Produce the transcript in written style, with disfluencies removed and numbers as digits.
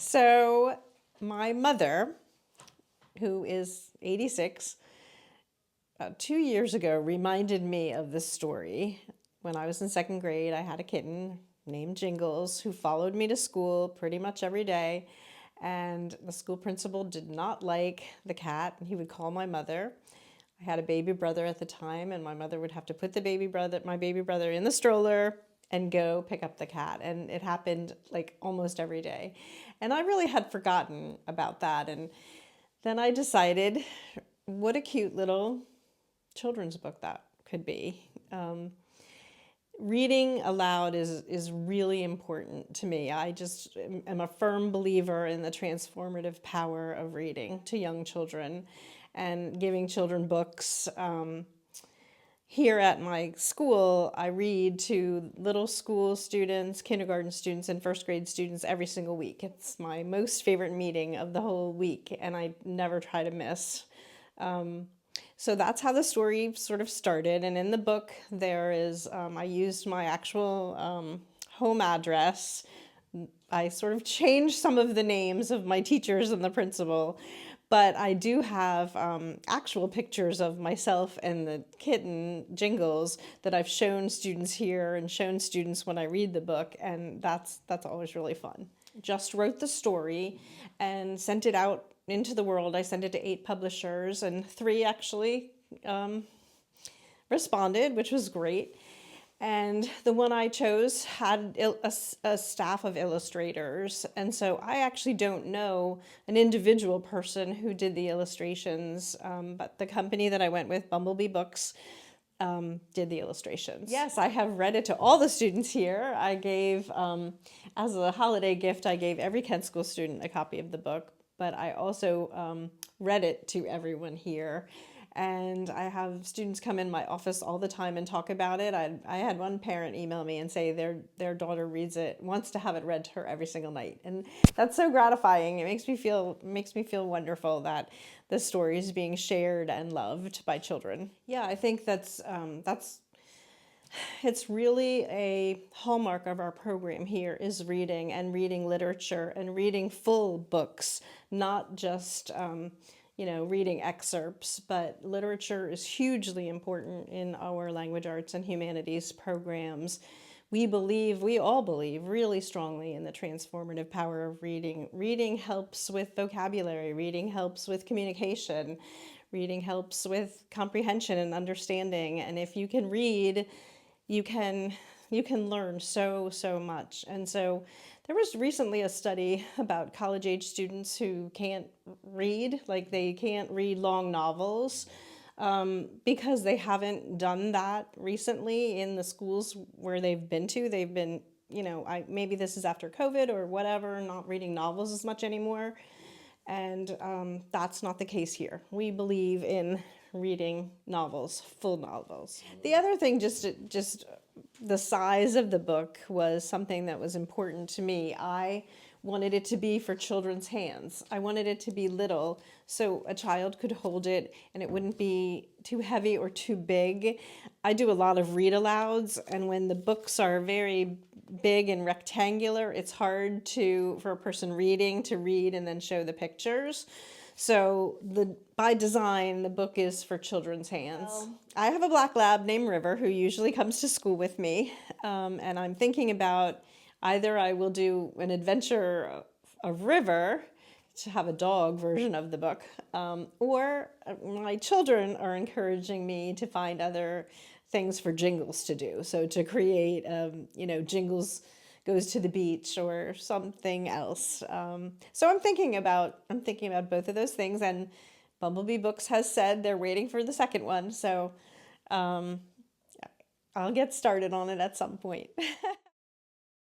So my mother, who is 86, 2 years ago reminded me of this story. When I was in second grade, I had a kitten named Jingles who followed me to school pretty much every day. And the school principal did not like the cat, and he would call my mother. I had a baby brother at the time, and my mother would have to put my baby brother in the stroller and go pick up the cat. And it happened like almost every day. And I really had forgotten about that. And then I decided what a cute little children's book that could be. Reading aloud is really important to me. I just am a firm believer in the transformative power of reading to young children and giving children books. Here at my school, I read to little school students, kindergarten students, and first grade students every single week. It's my most favorite meeting of the whole week, and I never try to miss. So that's how the story sort of started. And in the book, there is, I used my actual home address. I sort of changed some of the names of my teachers and the principal, but I do have actual pictures of myself and the kitten, Jingles, that I've shown students here and shown students when I read the book, and that's always really fun. Just wrote the story and sent it out into the world. I sent it to 8 publishers, and 3 actually responded, which was great. And the one I chose had a staff of illustrators. And so I actually don't know an individual person who did the illustrations, but the company that I went with, Bumblebee Books, did the illustrations. Yes, I have read it to all the students here. I gave, as a holiday gift, I gave every Kent School student a copy of the book, but I also read it to everyone here. And I have students come in my office all the time and talk about it. I had one parent email me and say their daughter wants to have it read to her every single night. And that's so gratifying. It makes me feel wonderful that the story is being shared and loved by children. Yeah, I think it's really a hallmark of our program here is reading and reading literature and reading full books, not just reading excerpts, but literature is hugely important in our language arts and humanities programs. We all believe really strongly in the transformative power of reading. Reading helps with vocabulary, reading helps with communication, reading helps with comprehension and understanding. And if you can read, you can learn so much. And so there was recently a study about college-age students who can't read, like they can't read long novels because they haven't done that recently in the schools where they've been to. They've been, maybe this is after COVID or whatever, not reading novels as much anymore. And that's not the case here. We believe in reading novels, full novels. The other thing, just the size of the book was something that was important to me. I wanted it to be for children's hands. I wanted it to be little so a child could hold it and it wouldn't be too heavy or too big. I do a lot of read alouds, and when the books are very big and rectangular, it's hard for a person reading to read and then show the pictures. So by design, the book is for children's hands. Well, I have a black lab named River who usually comes to school with me, and I'm thinking about either I will do an adventure of River to have a dog version of the book, or my children are encouraging me to find other things for Jingles to do. So to create, Jingles goes to the beach or something else. So I'm thinking about both of those things, and Bumblebee Books has said they're waiting for the second one. So I'll get started on it at some point.